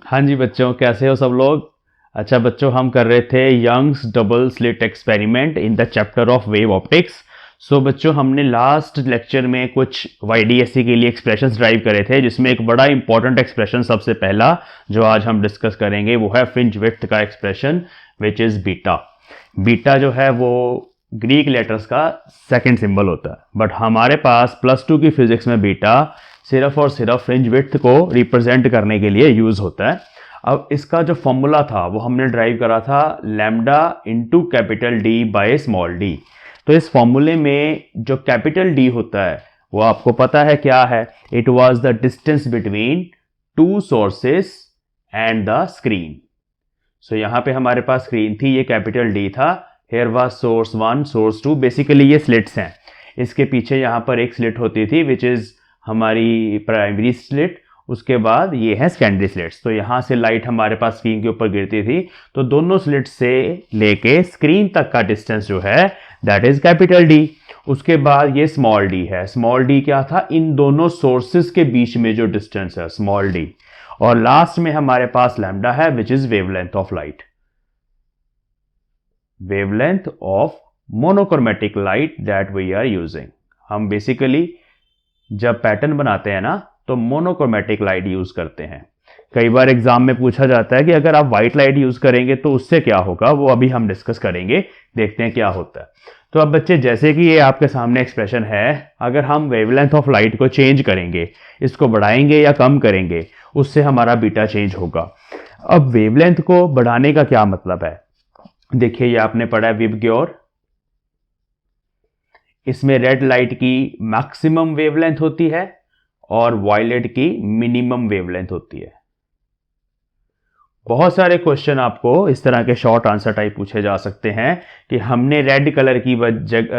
हाँ जी बच्चों, कैसे हो सब लोग। अच्छा बच्चों, हम कर रहे थे Young's double slit experiment in the chapter of wave optics. So बच्चों, हमने लास्ट लेक्चर में कुछ YDSC के लिए एक्सप्रेशंस ड्राइव करे थे, जिसमें एक बड़ा इंपॉर्टेंट एक्सप्रेशन सबसे पहला जो आज हम डिस्कस करेंगे वो है फ्रिंज विड्थ का expression, which is beta. Beta जो है वो ग्रीक लेटर्स का सेकेंड सिंबल होता है, बट हमारे पास +2 की फिजिक्स में बीटा सिर्फ और सिर्फ फ्रिंज विड्थ को रिप्रेजेंट करने के लिए यूज होता है। अब इसका जो फॉर्मूला था वो हमने ड्राइव करा था lambda into capital D by small D. तो इस फॉर्मूले में जो कैपिटल डी होता है वो आपको पता है क्या है। It was the distance between two sources and the screen. So यहां पे हमारे पास स्क्रीन थी, ये कैपिटल डी था। Here was source 1, source 2, basically ये स्लिट्स हैं। इसके पीछे यहां पर एक स्लिट होती थी विच इज हमारी प्राइमरी स्लिट, उसके बाद ये है सेकेंडरी स्लिट्स। तो यहाँ से लाइट हमारे पास स्क्रीन के ऊपर गिरती थी, तो दोनों स्लिट्स से लेके स्क्रीन तक का डिस्टेंस जो है दैट इज कैपिटल डी। उसके बाद ये स्मॉल डी है। स्मॉल डी क्या था? इन दोनों सोर्सेस के बीच में जो डिस्टेंस है, स्मॉल डी। और लास्ट में हमारे पास लैम्डा है which is wavelength of light, wavelength of monochromatic light that we are using. हम बेसिकली जब पैटर्न बनाते हैं ना तो मोनोक्रोमेटिक लाइट यूज करते हैं। कई बार एग्जाम में पूछा जाता है कि अगर आप व्हाइट लाइट यूज करेंगे तो उससे क्या होगा, वो अभी हम डिस्कस करेंगे, देखते हैं क्या होता है। तो अब बच्चे, जैसे कि ये आपके सामने एक्सप्रेशन है, अगर हम वेवलेंथ ऑफ लाइट को चेंज करेंगे, इसको बढ़ाएंगे या कम करेंगे, उससे हमारा बीटा चेंज होगा। अब वेवलेंथ को बढ़ाने का क्या मतलब है? देखिए, ये आपने पढ़ा है विबग्योर। इसमें रेड लाइट की मैक्सिमम वेवलेंथ होती है और वायलेट की मिनिमम वेवलेंथ होती है। बहुत सारे क्वेश्चन आपको इस तरह के शॉर्ट आंसर टाइप पूछे जा सकते हैं कि हमने रेड कलर की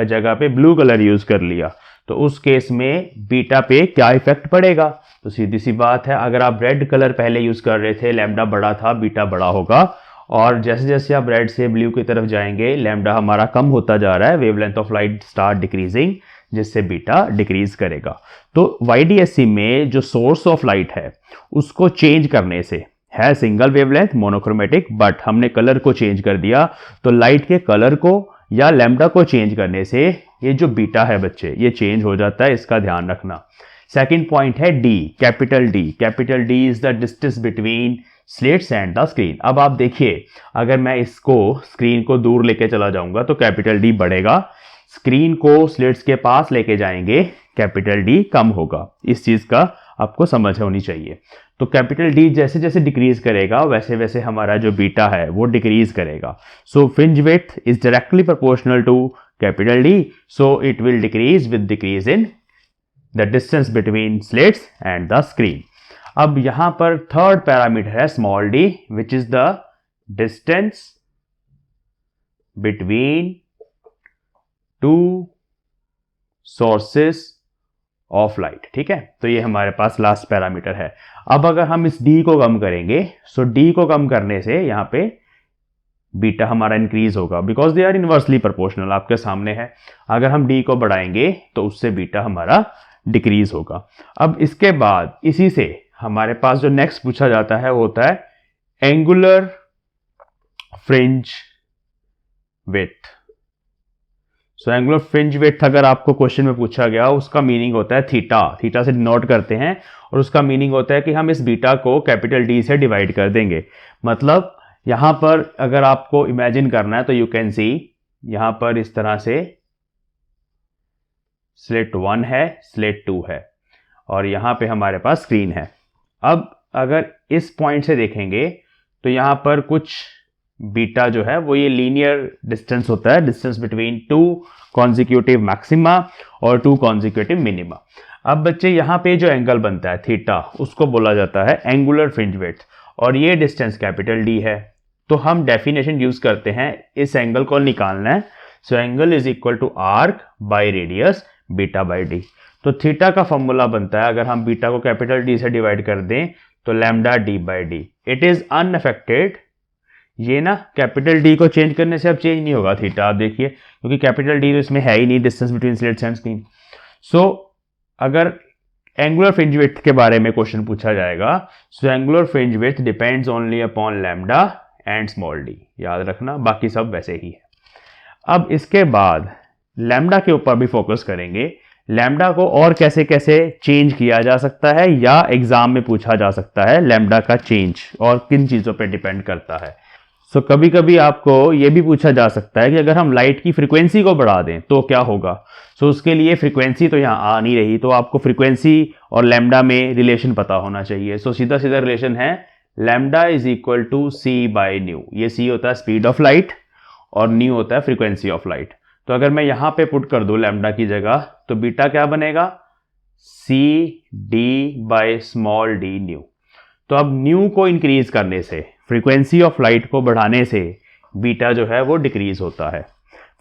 जगह पे ब्लू कलर यूज कर लिया, तो उस केस में बीटा पे क्या इफेक्ट पड़ेगा। तो सीधी सी बात है, अगर आप रेड कलर पहले यूज कर रहे थे, लैम्डा बड़ा था, बीटा बड़ा होगा। और जैसे जैसे आप रेड से ब्लू की तरफ जाएंगे, लैम्डा हमारा कम होता जा रहा है, wavelength of light start decreasing, जिससे बीटा डिक्रीज करेगा। तो YDSC में जो सोर्स ऑफ लाइट है उसको चेंज करने से, है सिंगल वेवलेंथ मोनोक्रोमेटिक, बट हमने कलर को चेंज कर दिया, तो लाइट के कलर को या लैम्डा को चेंज करने से ये जो बीटा है बच्चे, ये चेंज हो जाता है, इसका ध्यान रखना। सेकेंड पॉइंट है D, capital D. Capital D is the distance between slits and the screen. अब आप देखिए, अगर मैं इसको स्क्रीन को दूर लेके चला जाऊंगा तो कैपिटल डी बढ़ेगा, स्क्रीन को स्लिट्स के पास लेके जाएंगे, कैपिटल डी कम होगा। इस चीज का आपको समझ होनी चाहिए। तो कैपिटल डी जैसे जैसे डिक्रीज करेगा वैसे वैसे हमारा जो बीटा है वो डिक्रीज करेगा। So fringe width is directly proportional to capital D, so it will decrease with decrease in the distance between slits and the screen. अब यहां पर थर्ड पैरामीटर है small D, which is the distance between two sources of light. ठीक है, तो ये हमारे पास last parameter है। अब अगर हम इस डी को कम करेंगे, सो डी को कम करने से यहां पे बीटा हमारा इंक्रीज होगा, because they are inversely proportional, आपके सामने है। अगर हम डी को बढ़ाएंगे तो उससे बीटा हमारा डिक्रीज होगा। अब इसके बाद इसी से हमारे पास जो नेक्स्ट पूछा जाता है वो होता है एंगुलर फ्रिंज विड्थ। सो एंगुलर फ्रिंज विड्थ अगर आपको क्वेश्चन में पूछा गया, उसका मीनिंग होता है थीटा। थीटा से डिनोट करते हैं, और उसका मीनिंग होता है कि हम इस बीटा को कैपिटल डी से डिवाइड कर देंगे। मतलब यहां पर अगर आपको इमेजिन करना है तो यू कैन सी, यहां पर इस तरह से स्लिट 1 है, स्लिट 2 है, और यहां पे हमारे पास स्क्रीन है। अब अगर इस पॉइंट से देखेंगे तो यहां पर कुछ बीटा जो है वो ये लीनियर डिस्टेंस होता है, distance between two consecutive maxima और टू कॉन्जिक्यूटिव मिनिमा। अब बच्चे, यहां पे जो एंगल बनता है थीटा, उसको बोला जाता है एंगुलर फ्रिंज विड्थ, और ये डिस्टेंस कैपिटल डी है। तो हम डेफिनेशन यूज करते हैं, इस एंगल को निकालना है। So angle is equal to arc by radius beta by D. तो थीटा का फॉर्मूला बनता है, अगर हम बीटा को कैपिटल डी से डिवाइड कर दें तो lambda D by D. It is unaffected, ये ना कैपिटल डी को चेंज करने से अब चेंज नहीं होगा थीटा, आप देखिए, क्योंकि कैपिटल डी तो इसमें है ही नहीं, distance between slits and screen. So अगर एंगुलर फ्रिंज विड्थ के बारे में क्वेश्चन पूछा जाएगा। So angular fringe width depends only upon lambda and small D, याद रखना, बाकी सब वैसे ही है। अब इसके बाद लैम्डा के ऊपर भी फोकस करेंगे। लैम्डा को और कैसे कैसे चेंज किया जा सकता है या एग्जाम में पूछा जा सकता है, लैम्डा का चेंज और किन चीजों पे डिपेंड करता है। सो कभी कभी आपको यह भी पूछा जा सकता है कि अगर हम लाइट की फ्रीक्वेंसी को बढ़ा दें तो क्या होगा। सो उसके लिए फ्रीक्वेंसी तो यहाँ आ नहीं रही, तो आपको फ्रीक्वेंसी और लैम्डा में रिलेशन पता होना चाहिए। सो सीधा सीधा रिलेशन है lambda is equal to C by nu. ये सी होता है स्पीड ऑफ लाइट और न्यू होता है फ्रीक्वेंसी ऑफ लाइट। तो अगर मैं यहां पे पुट कर दूं लैम्डा की जगह, तो बीटा क्या बनेगा, C D by small D nu. तो अब न्यू को इंक्रीज करने से, फ्रीक्वेंसी ऑफ लाइट को बढ़ाने से बीटा जो है वो डिक्रीज होता है।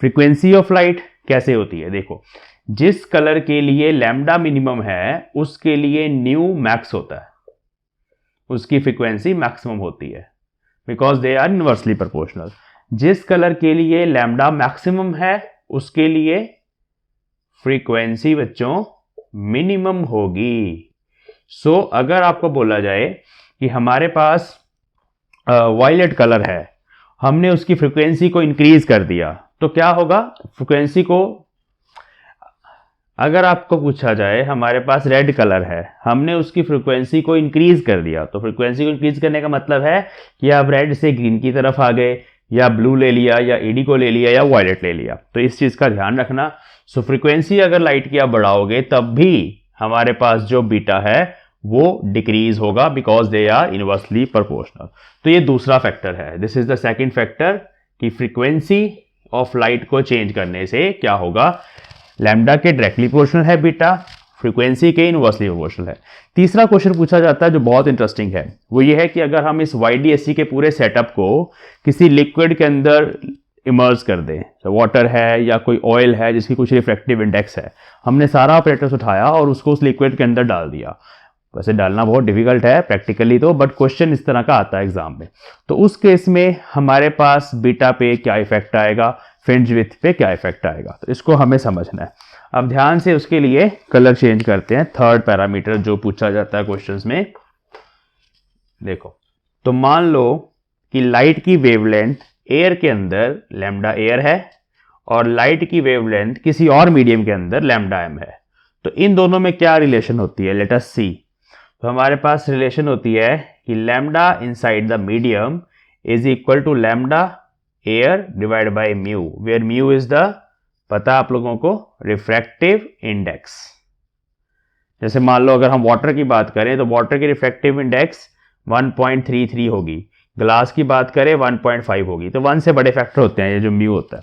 फ्रीक्वेंसी ऑफ लाइट कैसे होती है, देखो, जिस कलर के लिए लैम्डा मिनिमम है उसके लिए न्यू मैक्स होता है, उसकी फ्रीक्वेंसी मैक्सिमम होती है, because they are inversely proportional. जिस कलर के लिए लैम्डा मैक्सिमम है उसके लिए फ्रीक्वेंसी बच्चों मिनिमम होगी। सो अगर आपको बोला जाए कि हमारे पास वायलेट कलर है, हमने उसकी फ्रीक्वेंसी को इंक्रीज कर दिया, तो क्या होगा, फ्रीक्वेंसी को, अगर आपको पूछा जाए हमारे पास रेड कलर है, हमने उसकी फ्रीक्वेंसी को इंक्रीज कर दिया, तो फ्रीक्वेंसी को इंक्रीज करने का मतलब है कि आप रेड से ग्रीन की तरफ आ गए, या ब्लू ले लिया, या एडी को ले लिया, या वायलेट ले लिया। तो इस चीज का ध्यान रखना। सो फ्रीक्वेंसी अगर लाइट की आप बढ़ाओगे तब भी हमारे पास जो बीटा है वो डिक्रीज होगा, because they are inversely proportional. तो ये दूसरा फैक्टर है, this is the second factor, कि फ्रीक्वेंसी ऑफ लाइट को चेंज करने से क्या होगा, लैम्डा के डायरेक्टली प्रोपोर्शनल है बीटा, फ्रीक्वेंसी के इनवर्सली प्रोपोर्शनल है। तीसरा क्वेश्चन पूछा जाता है जो बहुत इंटरेस्टिंग है, वो ये है कि अगर हम इस YDSC के पूरे सेटअप को किसी लिक्विड के अंदर इमर्ज कर दें, तो वाटर है या कोई ऑयल है जिसकी कुछ रिफ्रैक्टिव इंडेक्स है, हमने सारा ऑपरेटर्स उठाया और उसको उस लिक्विड के अंदर डाल दिया। वैसे डालना बहुत डिफिकल्ट है प्रैक्टिकली तो, बट क्वेश्चन इस तरह का आता है एग्जाम में। तो उस केस में हमारे पास बीटा पे क्या इफेक्ट आएगा, फ्रिंज विड्थ पे क्या इफेक्ट आएगा, तो इसको हमें समझना है। अब ध्यान से उसके लिए कलर चेंज करते हैं, थर्ड पैरामीटर जो पूछा जाता है क्वेश्चंस में। देखो, तो मान लो कि लाइट की वेवलेंथ एयर के अंदर लैम्डा एयर है और लाइट की वेवलेंथ किसी और मीडियम के अंदर लैम्डा एम है। तो इन दोनों में क्या रिलेशन होती है, लेट अस सी। तो हमारे पास रिलेशन होती है कि lambda inside the medium is equal to lambda air divide by mu, where mu is the, पता आप लोगों को, रिफ्रैक्टिव इंडेक्स। जैसे मान लो अगर हम वाटर की बात करें तो वाटर की रिफ्रैक्टिव इंडेक्स 1.33 होगी, ग्लास की बात करें 1.5 होगी, तो 1 से बड़े फैक्टर होते हैं ये जो म्यू होता है।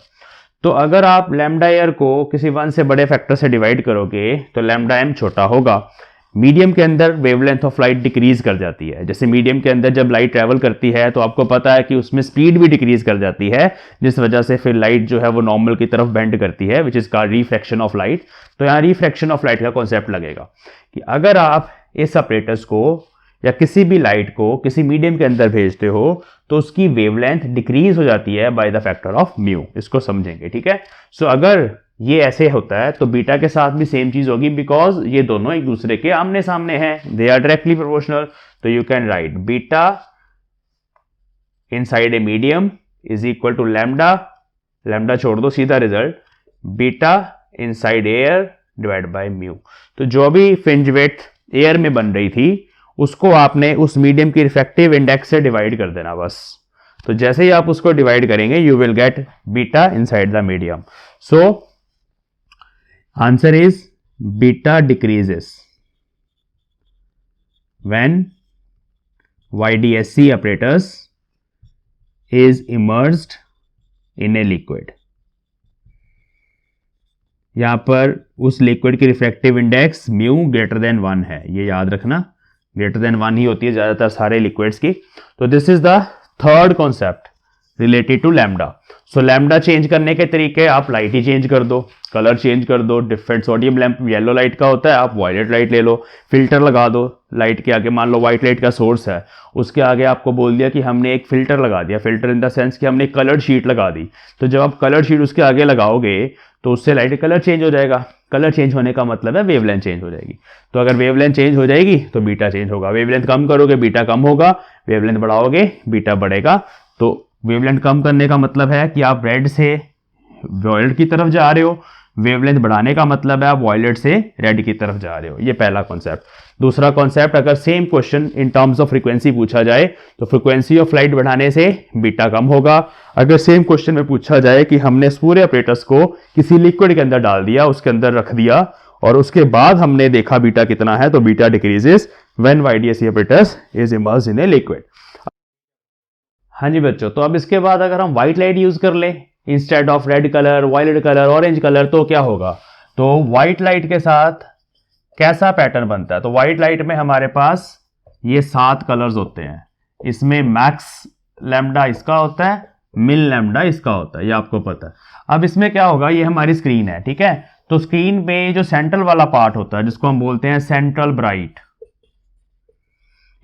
तो अगर आप लैम्डा एयर को किसी 1 से बड़े फैक्टर से डिवाइड करोगे तो लैम्डा एम छोटा होगा। मीडियम के अंदर वेवलेंथ ऑफ लाइट डिक्रीज कर जाती है, जैसे मीडियम के अंदर जब लाइट ट्रैवल करती है तो आपको पता है कि उसमें स्पीड भी डिक्रीज कर जाती है, जिस वजह से फिर लाइट जो है वो नॉर्मल की तरफ बेंड करती है, which is called refraction of light. तो यहाँ रिफ्रैक्शन ऑफ लाइट का कॉन्सेप्ट लगेगा कि अगर आप इस ऑपरेटर्स को या किसी भी लाइट को किसी मीडियम के अंदर भेजते हो तो उसकी वेवलेंथ डिक्रीज हो जाती है by the factor of mu. इसको समझेंगे, ठीक है। सो अगर ये ऐसे होता है तो बीटा के साथ भी सेम चीज होगी, बिकॉज ये दोनों एक दूसरे के आमने सामने हैं, दे आर डायरेक्टली प्रोपोर्शनल। तो you can write beta inside a medium is equal to lambda, lambda छोड़ दो सीधा result, beta inside air divide by mu. तो जो भी फ्रिंज विड्थ एयर में बन रही थी उसको आपने उस मीडियम की रिफ्रैक्टिव इंडेक्स से डिवाइड कर देना बस। तो जैसे ही आप उसको डिवाइड करेंगे you will gate beta inside the medium. So answer is beta decreases when YDSC apparatus is immersed in a liquid। यहां पर उस लिक्विड की refractive index mu greater than 1 है, ये याद रखना, ग्रेटर देन 1 ही होती है ज्यादातर सारे लिक्विड्स की। तो this is the third concept related to lambda. So lambda change करने के तरीके, आप लाइट ही चेंज कर दो, कलर चेंज कर दो। Different sodium lamp yellow light का होता है, आप वायलेट लाइट ले लो, फिल्टर लगा दो लाइट के आगे। मान लो व्हाइट लाइट का सोर्स है, उसके आगे आपको बोल दिया कि हमने एक फिल्टर लगा दिया, फिल्टर इन द सेंस कि हमने कलर्ड शीट लगा दी। तो जब आप कलर शीट उसके आगे लगाओगे तो उससे लाइट कलर चेंज हो जाएगा। कलर चेंज होने का मतलब है वेवलेंथ चेंज हो जाएगी। तो अगर वेवलेंथ चेंज हो जाएगी तो बीटा चेंज होगा। वेवलेंथ कम करोगे बीटा कम होगा, वेवलेंथ बढ़ाओगे बीटा बढ़ेगा। तो वेवलेंथ कम करने का मतलब है कि आप रेड से वॉयलेट की तरफ जा रहे हो, वेवलेंथ बढ़ाने का मतलब है आप वॉयलेट से रेड की तरफ जा रहे हो। ये पहला कॉन्सेप्ट। दूसरा कॉन्सेप्ट, अगर same question in terms of frequency पूछा जाए तो फ्रीक्वेंसी ऑफ लाइट बढ़ाने से बीटा कम होगा। अगर सेम क्वेश्चन में पूछा जाए कि हमने पूरे ऑपरेटर्स को किसी लिक्विड के अंदर डाल दिया, उसके अंदर रख दिया और उसके बाद हमने देखा बीटा कितना है, तो beta decreases when YDAC operators is immersed in a liquid. हाँ जी बच्चों, तो अब इसके बाद अगर हम व्हाइट लाइट यूज कर लें instead of red colour, violet colour, orange colour, तो क्या होगा? तो व्हाइट लाइट के साथ कैसा पैटर्न बनता है? तो व्हाइट लाइट में हमारे पास ये 7 कलर्स होते हैं। इसमें मैक्स लैम्डा इसका होता है, मिन लैम्डा इसका होता है, ये आपको पता है। अब इसमें क्या होगा, ये हमारी स्क्रीन है, ठीक है। तो स्क्रीन पे जो सेंट्रल वाला पार्ट होता है जिसको हम बोलते हैं सेंट्रल ब्राइट,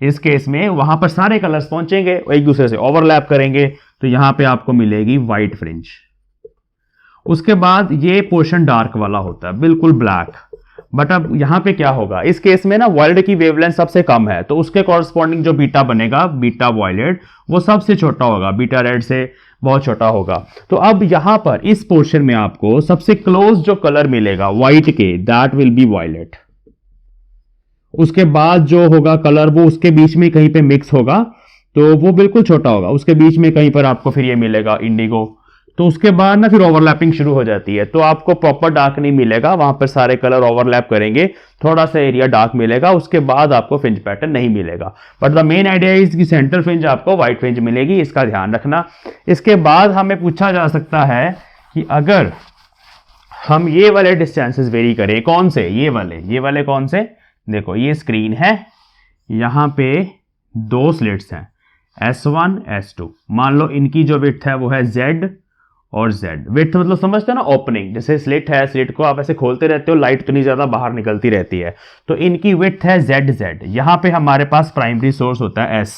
इस केस में वहां पर सारे कलर्स पहुंचेंगे, एक दूसरे से ओवरलैप करेंगे, तो यहां पे आपको मिलेगी व्हाइट फ्रिंज। उसके बाद ये पोर्शन डार्क वाला होता है, बिल्कुल ब्लैक। बट अब यहां पे क्या होगा, इस केस में ना वॉयलेट की वेवलेंथ सबसे कम है, तो उसके कॉरस्पॉन्डिंग जो बीटा बनेगा, बीटा वॉयलेट, वो सबसे छोटा होगा, बीटा रेड से बहुत छोटा होगा। तो अब यहां पर इस पोर्शन में आपको सबसे क्लोज जो कलर मिलेगा व्हाइट के, दैट विल बी वॉयलेट। उसके बाद जो होगा कलर वो उसके बीच में कहीं पे मिक्स होगा, तो वो बिल्कुल छोटा होगा, उसके बीच में कहीं पर आपको फिर ये मिलेगा इंडिगो। तो उसके बाद ना फिर ओवरलैपिंग शुरू हो जाती है, तो आपको प्रॉपर डार्क नहीं मिलेगा, वहां पर सारे कलर ओवरलैप करेंगे, थोड़ा सा एरिया डार्क मिलेगा, उसके बाद आपको फ्रिंज पैटर्न नहीं मिलेगा। But the main idea is कि सेंट्रल फ्रिंज आपको व्हाइट फ्रिंज मिलेगी, इसका ध्यान रखना। इसके बाद हमें पूछा जा सकता है कि अगर हम ये वाले डिस्टेंसेस वेरी करें, कौन से? ये वाले कौन से? देखो ये स्क्रीन है, यहां पे 2 स्लिट्स हैं, S1 S2। मान लो इनकी जो विड्थ है वो है Z और Z। विड्थ मतलब समझते हो ना, ओपनिंग, जैसे स्लिट है, स्लिट को आप ऐसे खोलते रहते हो, लाइट इतनी ज्यादा बाहर निकलती रहती है, तो इनकी विड्थ है Z। यहां पे हमारे पास प्राइमरी सोर्स होता है S।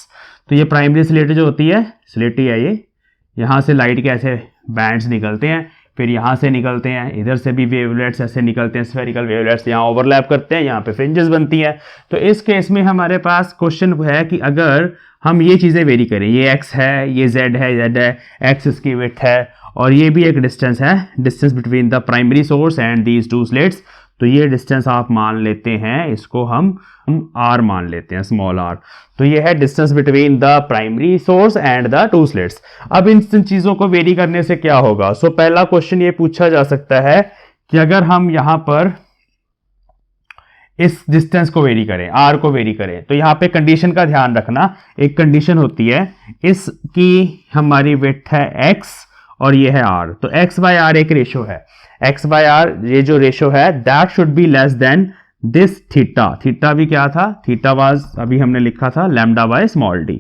तो ये प्राइमरी स्लिट जो होती है, स्लिट ही है ये, यहां से लाइट के ऐसे बैंड्स निकलते हैं, फिर यहां से निकलते हैं, इधर से भी वेवलेट्स ऐसे निकलते हैं, स्फेरिकल वेवलेट्स यहां ओवरलैप करते हैं, यहां पे फ्रिंजेस बनती हैं। तो इस केस में हमारे पास क्वेश्चन है कि अगर हम ये चीजें वेरी करें, ये x है, ये z है, x इसकी विड्थ है, और ये भी एक डिस्टेंस है, distance between the primary source and these 2 slits. तो ये डिस्टेंस आप मान लेते हैं, इसको हम r मान लेते हैं, स्मॉल r। तो ये है distance between the primary source and the 2 slits. अब इन चीजों को वेरी करने से क्या होगा? सो पहला क्वेश्चन ये पूछा जा सकता है कि अगर हम यहां पर इस डिस्टेंस को वेरी करें, r को वेरी करें, तो यहां पे कंडीशन का ध्यान रखना। एक कंडीशन होती है, इसकी हमारी विड्थ है x और ये है r, तो x बाय r एक रेशो है, x बाय r ये जो रेशो है, that should be less than this theta. Theta भी क्या था? थीटा वाज, अभी हमने लिखा था, लैम्डा बाय स्मॉल d।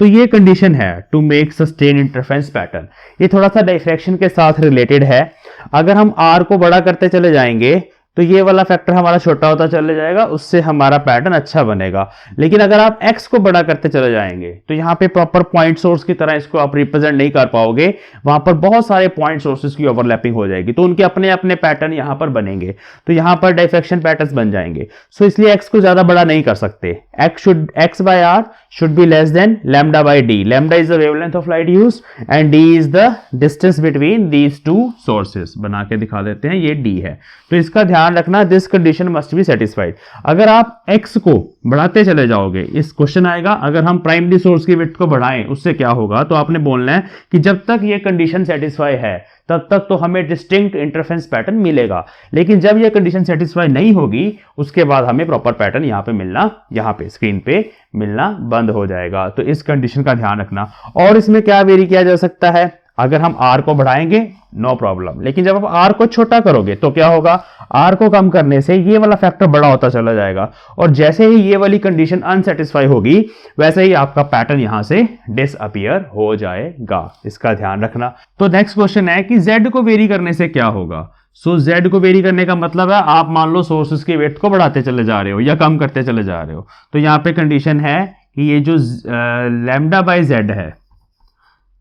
तो ये कंडीशन है to make sustain interference pattern. ये थोड़ा सा डिफ्रैक्शन के साथ रिलेटेड है। अगर हम r को बड़ा करते चले जाएंगे तो ये वाला फैक्टर हमारा छोटा होता चले जाएगा, उससे हमारा पैटर्न अच्छा बनेगा। लेकिन अगर आप x को बड़ा करते चले जाएंगे तो यहाँ पे प्रॉपर पॉइंट सोर्स की तरह इसको आप रिप्रेजेंट नहीं कर पाओगे, वहां पर बहुत सारे पॉइंट सोर्सेज की ओवरलैपिंग हो जाएगी, तो उनके अपने अपने पैटर्न यहाँ पर बनेंगे, तो यहाँ पर डिफ्रैक्शन पैटर्न्स बन जाएंगे। सो इसलिए x को ज्यादा बड़ा नहीं कर सकते। x by r should be less than lambda by d. Lambda is the wavelength of light used and d is the distance between these 2 sources. बना के दिखा देते हैं, ये d है। तो इसका ध्यान रखना, this condition must be satisfied. अगर आप x को बढ़ाते चले जाओगे, इस क्वेश्चन आएगा अगर हम प्राइमरी सोर्स की विड्थ को बढ़ाएं उससे क्या होगा, तो आपने बोलना है कि जब तक ये कंडीशन सेटिस्फाई है तब तक तो हमें डिस्टिंक्ट इंटरफेरेंस पैटर्न मिलेगा, लेकिन जब ये कंडीशन सेटिस्फाई नहीं होगी उसके बाद हमें प्रॉपर पैटर्न यहाँ पे मिलना, यहाँ पे स्क्रीन पे मिलना बंद हो जाएगा। तो इस कंडीशन का ध्यान रखना। और इसमें क्या वेरी किया जा सकता है? अगर हम आर को बढ़ाएंगे नो प्रॉब्लम, लेकिन जब आप आर को छोटा करोगे तो क्या होगा, आर को कम करने से ये वाला फैक्टर बड़ा होता चला जाएगा, और जैसे ही ये वाली कंडीशन अनसेटिस्फाई होगी वैसे ही आपका पैटर्न यहां से डिसअपीयर हो जाएगा, इसका ध्यान रखना। तो नेक्स्ट क्वेश्चन है कि z को वेरी करने से क्या होगा। सो z को वेरी करने का मतलब है आप मान लो सोर्सेस की वेट को बढ़ाते चले जा रहे हो या कम करते चले जा रहे हो, तो यहां पे कंडीशन है कि ये जो लैम्डा बाय z है,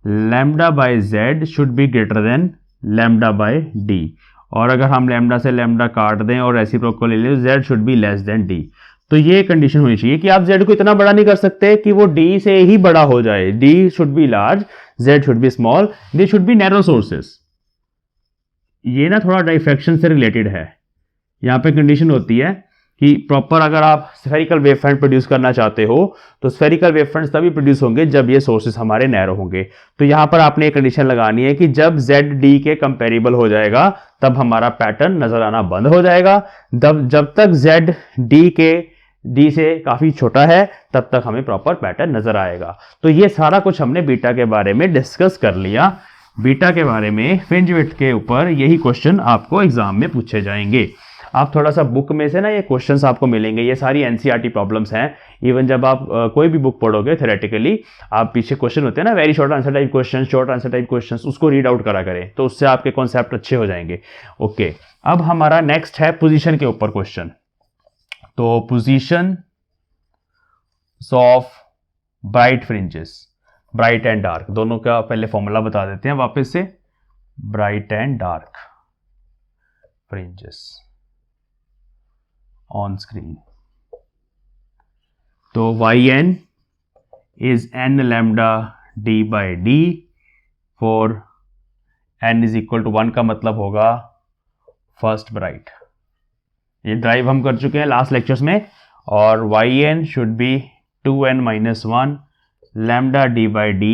lambda by z should be greater than lambda by d, और अगर हम लैम्डा से लैम्डा काट दें और रेसिप्रोकल को ले लें z should be less than d। तो ये कंडीशन होनी चाहिए कि आप z को इतना बड़ा नहीं कर सकते कि वो d से ही बड़ा हो जाए, d should be large, z should be small, they should be narrow sources. ये ना थोड़ा डाइफ्रैक्शन से रिलेटेड है, यहाँ पे कंडीशन होती है कि प्रॉपर अगर आप स्फेरिकल वेव फ्रंट प्रोड्यूस करना चाहते हो तो स्फेरिकल वेव फ्रंट्स तभी प्रोड्यूस होंगे जब ये सोर्सेस हमारे नैरो होंगे। तो यहाँ पर आपने एक कंडीशन लगानी है कि जब z d के कंपेरेबल हो जाएगा तब हमारा पैटर्न नजर आना बंद हो जाएगा, जब तक z d के d से काफी छोटा है तब तक हमें प्रॉपर पैटर्न नजर आएगा। तो ये सारा कुछ हमने बीटा के बारे में डिस्कस कर लिया। बीटा के बारे में फ्रिंज विड्थ के ऊपर यही क्वेश्चन आपको एग्जाम में पूछे जाएंगे। आप थोड़ा सा बुक में से ना ये क्वेश्चंस आपको मिलेंगे, ये सारी एनसीईआरटी प्रॉब्लम्स हैं। इवन जब आप कोई भी बुक पढ़ोगे थ्योरेटिकली, आप पीछे क्वेश्चन होते हैं ना very short answer type question, short answer type question, उसको रीड आउट करा करें तो उससे आपके कॉन्सेप्ट अच्छे हो जाएंगे। ओके, अब हमारा नेक्स्ट है पोजीशन के ऊपर क्वेश्चन। तो position of bright fringes, bright and dark दोनों का पहले फॉर्मूला बता देते हैं वापस से। Bright and dark fringes on screen, तो yn is n lambda d by d for n is equal to 1 का मतलब होगा फर्स्ट ब्राइट। ये ड्राइव हम कर चुके हैं लास्ट लेक्चर्स में, और yn should be 2n minus 1 lambda d by d,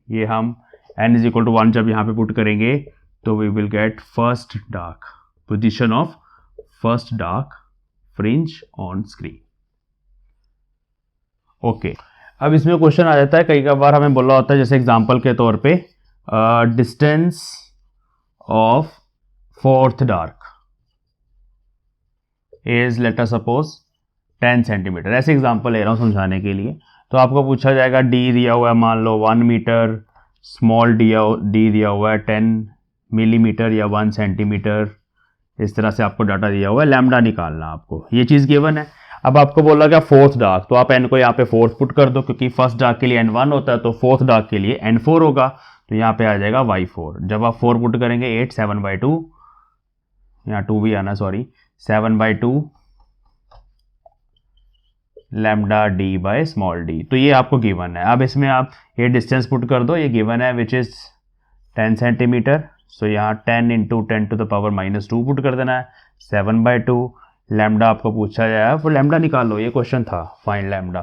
ये हम n is equal to 1 जब यहाँ पे पुट करेंगे तो we will get first dark, position of first dark fringe on screen. Okay, अब इसमें क्वेश्चन आ जाता है, कई बार हमें बोला होता है जैसे एग्जांपल के तौर पे distance of fourth dark is let us suppose 10 centimetre, ऐसे एग्जांपल ले रहा हूं समझाने के लिए। तो आपको पूछा जाएगा डी दिया हुआ है मान लो 1 मीटर, स्मॉल डी दिया हुआ है 10 मिलीमीटर या 1 सेंटीमीटर, इस तरह से आपको डाटा दिया हुआ है, लैम्डा निकालना आपको, ये चीज़ गिवन है। अब आपको बोला गया फोर्थ डार्क, तो आप n को यहाँ पे फोर्थ पुट कर दो, क्योंकि फर्स्ट डार्क के लिए n1 होता है तो फोर्थ डार्क के लिए n4 होगा, तो यहाँ पे आ जाएगा y4। जब आप 4 पुट करेंगे 8, 7/2, यहाँ 2 भी आना sorry, 7/2 lambda D by small D, तो ये आपको गिवन है। अब इसमें आप ये डिस्टेंस पुट कर दो, ये गिवन है विच इज 10 सेंटीमीटर, सो यहाँ 10 into 10 to the power -2 put कर देना है, 7/2 लैम्डा आपको पूछा जाए, वो लैम्डा निकाल लो, ये क्वेश्चन था फाइंड लैम्डा,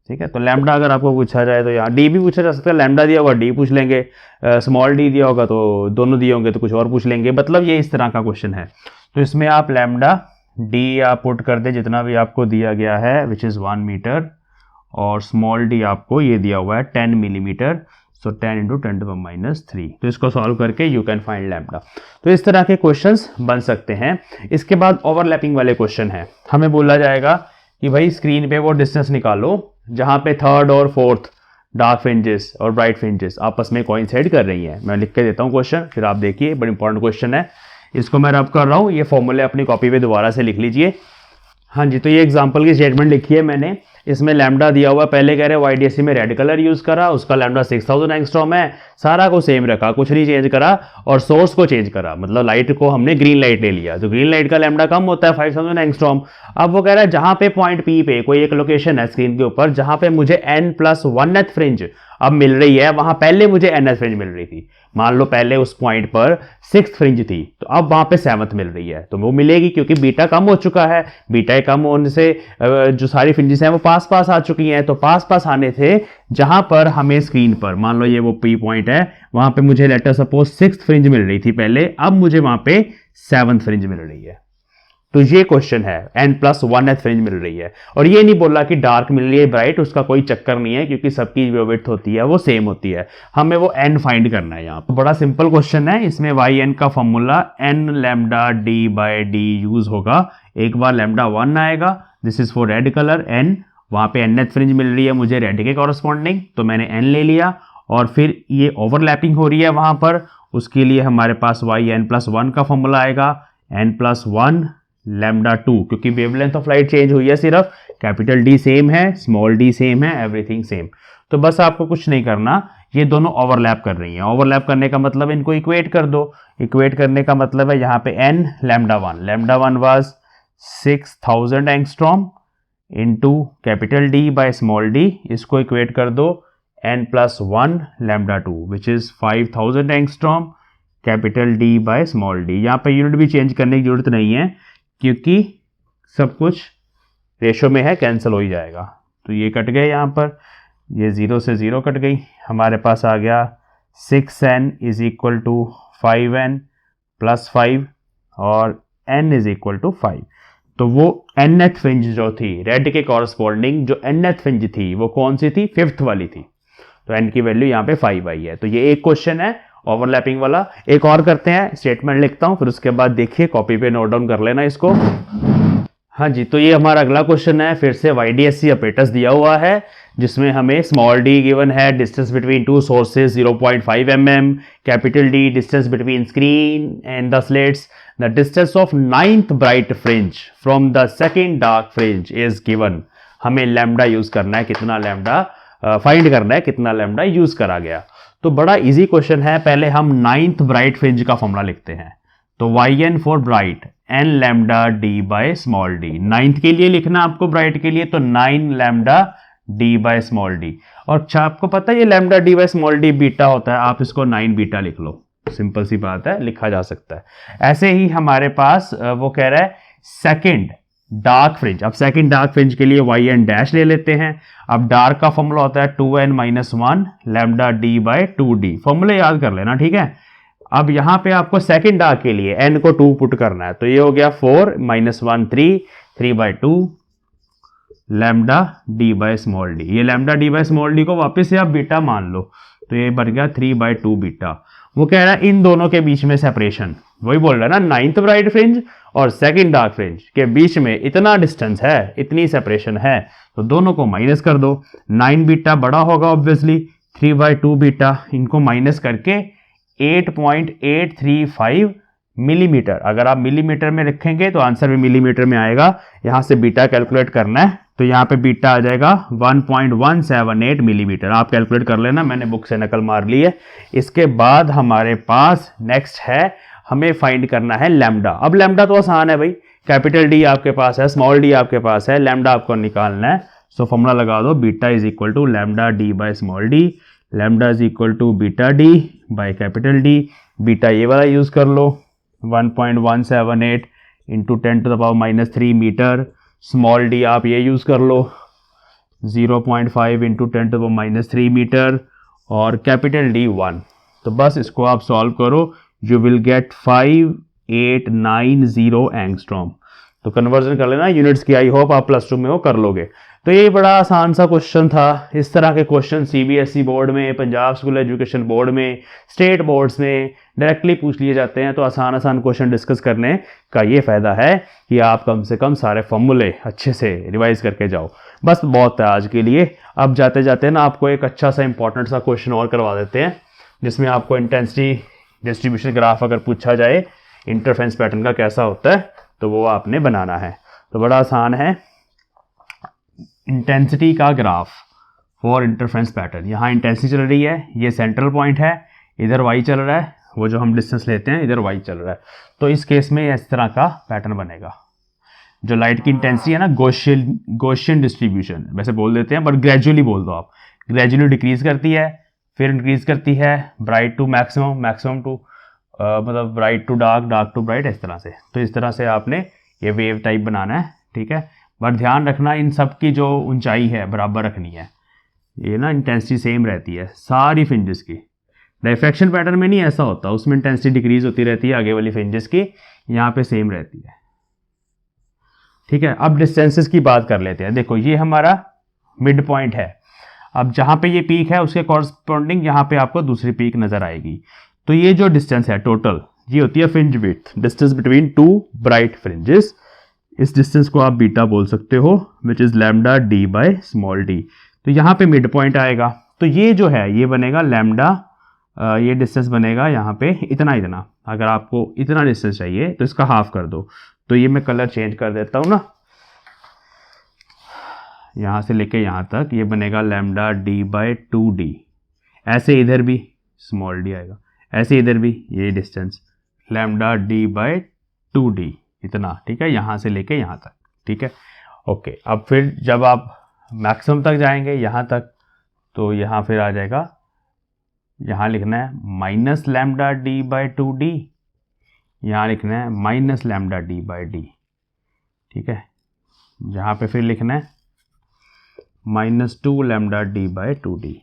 ठीक है। तो लैम्डा अगर आपको पूछा जाए तो यहाँ डी भी पूछा जा सकता है, लैम्डा दिया होगा डी पूछ लेंगे, स्मॉल डी दिया होगा तो दोनों दिए होंगे तो कुछ और पूछ लेंगे, मतलब ये इस तरह का क्वेश्चन है। तो इसमें आप लैम्डा डी आप पुट कर दे जितना भी आपको दिया गया है विच इज़ 1 मीटर, और स्मॉल डी आपको ये दिया हुआ है 10 millimetre, so 10 into 10 to the -3, तो इसको सॉल्व करके यू कैन फाइंड लैम्डा। तो इस तरह के क्वेश्चंस बन सकते हैं। इसके बाद ओवरलैपिंग वाले क्वेश्चन हैं, हमें बोला जाएगा कि भाई स्क्रीन पे वो डिस्टेंस निकालो जहाँ पे थर्ड और फोर्थ डार्क फ्रिंजेस और ब्राइट फ्रिंजेस आपस में कोइंसाइड कर रही हैं। मैं लिख के देता हूँ क्वेश्चन, फिर आप देखिए, बड़ा इंपॉर्टेंट क्वेश्चन है, इसको मैं रब कर रहा हूँ, ये फॉर्मूले अपनी कॉपी पे दोबारा से लिख लीजिए। हाँ जी, तो ये एग्जांपल की स्टेटमेंट लिखी है मैंने, इसमें लैम्डा दिया हुआ, पहले कह रहे हैं वाईडीएससी में रेड कलर यूज करा, उसका लैम्डा 6000 एंगस्ट्रॉम है, सारा को सेम रखा, कुछ नहीं चेंज करा, और सोर्स को चेंज करा, मतलब लाइट को हमने ग्रीन लाइट ले लिया, तो ग्रीन लाइट का लैम्डा कम होता है 5000 एंगस्ट्रॉम। अब वो कह रहा है जहां पे पॉइंट पी पे कोई एक लोकेशन है स्क्रीन के ऊपर जहां पे मुझे n+1th फ्रिंज अब मिल रही है, वहां पहले मुझे nth फ्रिंज मिल रही थी, मान लो पहले उस पॉइंट पर 6th फ्रिंज थी, तो अब वहां पे 7th मिल रही है, तो वो मिलेगी क्योंकि बीटा कम हो चुका है, बीटा कम होने से जो सारी फ्रिंजेस हैं वो पास पास आ चुकी हैं, तो पास पास आने थे जहां पर हमें स्क्रीन पर मान लो ये वो पी पॉइंट है, वहां पे मुझे लेटर सपोज 6th फ्रिंज मिल रही थी पहले, अब मुझे वहां पे 7th फ्रिंज मिल रही है। तो ये क्वेश्चन है, n+1th फ्रिंज मिल रही है। और ये नहीं बोला कि डार्क मिल रही है ब्राइट, उसका कोई चक्कर नहीं है क्योंकि सबकी जो विड्थ होती है वो सेम होती है, हमें वो n फाइंड करना है। यहाँ तो बड़ा सिंपल क्वेश्चन है, इसमें yn का formula n lambda d/d use होगा। एक बार लैम्डा 1 आएगा, this is for red colour n, वहां पे nth फ्रिंज मिल रही है मुझे रेड के कॉरस्पॉन्डिंग, तो मैंने n ले लिया। और फिर ये ओवरलैपिंग हो रही है वहां पर, उसके लिए हमारे पास yn+1 का फॉर्मूला आएगा, n+1 लैम्डा 2, क्योंकि वेवलेंथ ऑफ लाइट चेंज हुई है सिर्फ, कैपिटल D सेम है, स्मॉल d सेम है, एवरीथिंग सेम। तो बस आपको कुछ नहीं करना, ये दोनों ओवरलैप कर रही हैं। ओवरलैप करने का मतलब इनको इक्वेट कर दो। इक्वेट करने का मतलब है यहाँ पे n lambda 1 was 6000 angstrom into capital D by small d, इसको इक्वेट कर दो n+1 lambda 2 which is 5000 angstrom capital D by small d। यहाँ पे यूनिट भी चेंज करने की जरूरत नहीं है क्योंकि सब कुछ रेशो में है, कैंसिल हो ही जाएगा। तो ये कट गए, यहाँ पर ये 0 से 0 कट गई, हमारे पास आ गया 6n is equal to 5n plus 5 और n इज इक्वल टू 5। तो वो nth फ्रिंज जो थी रेड के कॉरस्पॉन्डिंग, जो nth फ्रिंज थी वो कौन सी थी, 5th वाली थी। तो n की वैल्यू यहाँ पे 5 आई है। तो ये एक क्वेश्चन है ओवरलैपिंग वाला। एक और करते हैं, स्टेटमेंट लिखता हूं, फिर उसके बाद देखिए कॉपी पे नोट डाउन कर लेना इसको। हाँ जी, तो ये हमारा अगला क्वेश्चन है, फिर से YDSC अपरेटस दिया हुआ है जिसमें हमें स्मॉल d गिवन है, distance between two sources 0.5 mm, capital D distance between screen and the slates, the distance of 9th bright fringe from the second dark fringe is given. हमें lambda use करना है, कितना lambda find करना है, कितना lambda use करा गया। तो बड़ा इजी क्वेश्चन है, पहले हम 9th ब्राइट फ्रिंज का फॉर्मूला लिखते हैं। तो yn for bright n lambda d by small d, 9th के लिए लिखना आपको ब्राइट के लिए, तो 9 lambda d by small d। और अच्छा आपको पता है ये lambda d by small d beta होता है, आप इसको 9 बीटा लिख लो, सिंपल सी बात है, लिखा जा सकता है। ऐसे ही हमारे पास वो कह रहा है सेकेंड डार्क फ्रिंज। अब सेकंड डार्क फ्रिंज के लिए yn डैश ले लेते हैं। अब डार्क का फॉर्मूला होता है 2n-1 lambda d bye 2d, formula याद कर लेना, ठीक है। अब यहां पे आपको सेकंड डार्क के लिए n को 2 पुट करना है, तो ये हो गया 4 -1 3 by 2 lambda d by small d। ये lambda d by small d को वापस से आप बीटा मान लो, तो ये बन गया 3/2 बीटा। वो कह रहा है इन दोनों के बीच में सेपरेशन, वही बोल रहा है ना, 9th ब्राइट फ्रिंज और सेकंड डार्क फ्रिंज के बीच में इतना डिस्टेंस है, इतनी सेपरेशन है, तो दोनों को माइनस कर दो। 9 बीटा बड़ा होगा ऑब्वियसली, 3/2 बीटा, इनको माइनस करके 8.835 मिलीमीटर। अगर आप मिलीमीटर में रखेंगे तो आंसर भी मिलीमीटर में आएगा। यहां से बीटा कैलकुलेट करना है, तो यहाँ पे बीटा आ जाएगा 1.178 मिलीमीटर। आप कैलकुलेट कर लेना, मैंने बुक से नकल मार ली है। इसके बाद हमारे पास नेक्स्ट है, हमें फाइंड करना है लैम्डा। अब लैम्डा तो आसान है भाई, कैपिटल D आपके पास है, स्मॉल d आपके पास है, लैम्डा आपको निकालना है। सो फॉर्मूला लगा दो, beta is equal to lambda d by small d, lambda is equal to beta d by capital D। Beta ये वाला यूज कर लो, 1.178 इंटू 10⁻³ मीटर। स्मॉल d आप ये यूज कर लो, 0.5 इंटू 10⁻³ मीटर, और कैपिटल D 1। तो बस इसको आप सॉल्व करो, यू विल गेट 5890 एंगस्ट्रॉम। तो कन्वर्जन कर लेना यूनिट्स की, आई होप आप +2 में वो कर लोगे। तो ये बड़ा आसान सा क्वेश्चन था। इस तरह के क्वेश्चन CBSE बोर्ड में, पंजाब स्कूल एजुकेशन बोर्ड में, स्टेट बोर्ड्स में डायरेक्टली पूछ लिए जाते हैं। तो आसान क्वेश्चन डिस्कस करने का ये फ़ायदा है कि आप कम से कम सारे फॉर्मूले अच्छे से रिवाइज करके जाओ। बस बहुत है आज के लिए। अब जाते जाते ना आपको एक अच्छा सा इंपॉर्टेंट सा क्वेश्चन और करवा देते हैं, जिसमें आपको इंटेंसिटी डिस्ट्रीब्यूशन ग्राफ अगर पूछा जाए इंटरफेरेंस पैटर्न का कैसा होता है, तो वो आपने बनाना है। तो बड़ा आसान है, इंटेंसिटी का ग्राफ फॉर इंटरफेरेंस पैटर्न। यहाँ इंटेंसिटी चल रही है, ये सेंट्रल पॉइंट है, इधर y चल रहा है, वो जो हम डिस्टेंस लेते हैं इधर y चल रहा है। तो इस केस में इस तरह का पैटर्न बनेगा। जो लाइट की इंटेंसिटी है ना, गॉसियन डिस्ट्रीब्यूशन वैसे बोल देते हैं, बट ग्रेजुअली बोल दो आप। ग्रेजुअली डिक्रीज करती है, फिर इंक्रीज करती है, bright to maximum, maximum to मतलब bright to dark, dark to bright, इस तरह से। तो इस तरह से आपने ये वेव टाइप बनाना है, ठीक है। बट ध्यान रखना इन सब की जो ऊंचाई है बराबर रखनी है। ये ना इंटेंसिटी सेम रहती है सारी फ्रिंजेस की। रिफ्रैक्शन पैटर्न में नहीं ऐसा होता, उसमें इंटेंसिटी डिक्रीज होती रहती है आगे वाली फ्रिंजेस की, यहाँ पे सेम रहती है। ठीक है, अब डिस्टेंसेस की बात कर लेते हैं। देखो ये हमारा मिड पॉइंट है, अब जहाँ पे ये पीक है उसके कॉरस्पॉन्डिंग यहाँ पे आपको दूसरी पीक नजर आएगी। तो ये जो डिस्टेंस है टोटल, ये होती है fringe width, distance between to bright fringes. इस डिस्टेंस को आप बीटा बोल सकते हो, which is lambda D by small D. तो यहाँ पे मिड पॉइंट आएगा, तो ये जो है ये बनेगा लैम्डा, ये डिस्टेंस बनेगा यहाँ पे इतना इतना। अगर आपको इतना डिस्टेंस चाहिए तो इसका हाफ कर दो। तो ये मैं कलर चेंज कर देता हूँ ना, यहाँ से लेके यहाँ तक ये बनेगा लैम्डा डी बाय 2d। ऐसे इधर भी स्मॉल डी आएगा, ऐसे इधर भी ये distance lambda D bye 2d इतना, ठीक है, यहाँ से लेके यहाँ तक, ठीक है। ओके, अब फिर जब आप मैक्सिमम तक जाएंगे यहाँ तक, तो यहाँ फिर आ जाएगा, यहाँ लिखना है minus lambda D bye 2d, यहाँ लिखना है minus lambda D by D, ठीक है। यहाँ पे फिर लिखना है -2 लैम्डा डी बाय 2d।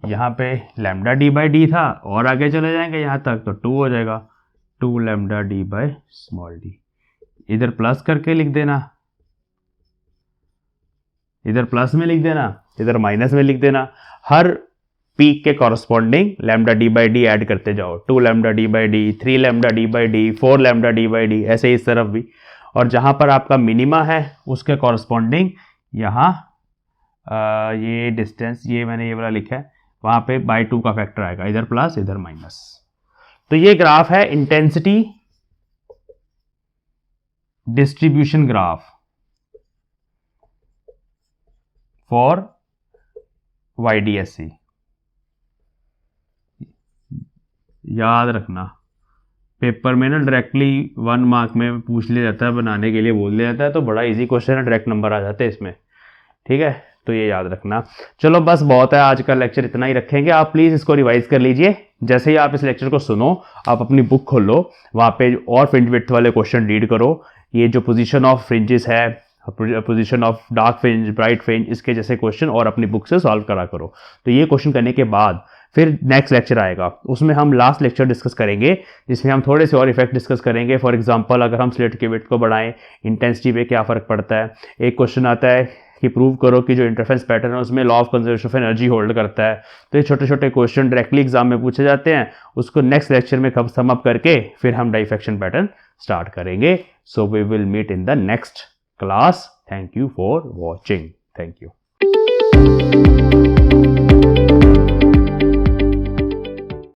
यहाँ पे लैम्डा डी बाय डी था, और आगे चले जाएंगे यहाँ तक तो 2 हो जाएगा, 2 lambda D by small D. इधर प्लस करके लिख देना, इधर प्लस में लिख देना, इधर माइनस में लिख देना। हर पीक के corresponding lambda D by D add करते जाओ, 2 lambda D by D, 3 lambda D by D, 4 lambda D by D, ऐसे इस तरफ भी। और जहाँ पर आपका मिनिमा है उसके कॉरस्पॉन्डिंग यहाँ ये डिस्टेंस, ये मैंने ये वाला लिखा है, वहाँ पे बाई 2 का फैक्टर आएगा, इधर प्लस इधर माइनस। तो ये ग्राफ है intensity distribution graph for YDSC। याद रखना, पेपर में ना डायरेक्टली 1 मार्क में पूछ लिया जाता है, बनाने के लिए बोल दिया जाता है, तो बड़ा इजी क्वेश्चन है, डायरेक्ट नंबर आ जाते हैं इसमें, ठीक है। तो ये याद रखना। चलो बस बहुत है, आज का लेक्चर इतना ही रखेंगे। आप प्लीज़ इसको रिवाइज कर लीजिए। जैसे ही आप इस लेक्चर को सुनो, आप अपनी बुक खोलो, वहाँ पे और फ्रिंज विड्थ वाले क्वेश्चन रीड करो। ये जो पोजीशन ऑफ फ्रिंजेस है, position of dark fringe, bright fringe, इसके जैसे क्वेश्चन और अपनी बुक से सॉल्व करा करो। तो ये क्वेश्चन करने के बाद फिर नेक्स्ट लेक्चर आएगा, उसमें हम लास्ट लेक्चर डिस्कस करेंगे, जिसमें हम थोड़े से और इफेक्ट डिस्कस करेंगे। फॉर एग्जांपल, अगर हम स्लिट के विड्थ को बढ़ाएं, इंटेंसिटी पे क्या फ़र्क पड़ता है। एक क्वेश्चन आता है कि प्रूव करो कि जो इंटरफेरेंस पैटर्न है उसमें law of conservation of energy hold करता है। तो ये छोटे छोटे क्वेश्चन डायरेक्टली एग्जाम में पूछे जाते हैं, उसको नेक्स्ट लेक्चर में कब सम अप करके फिर हम डाइफेक्शन पैटर्न स्टार्ट करेंगे। So we will meet in the next class. Thank you for watching. Thank you.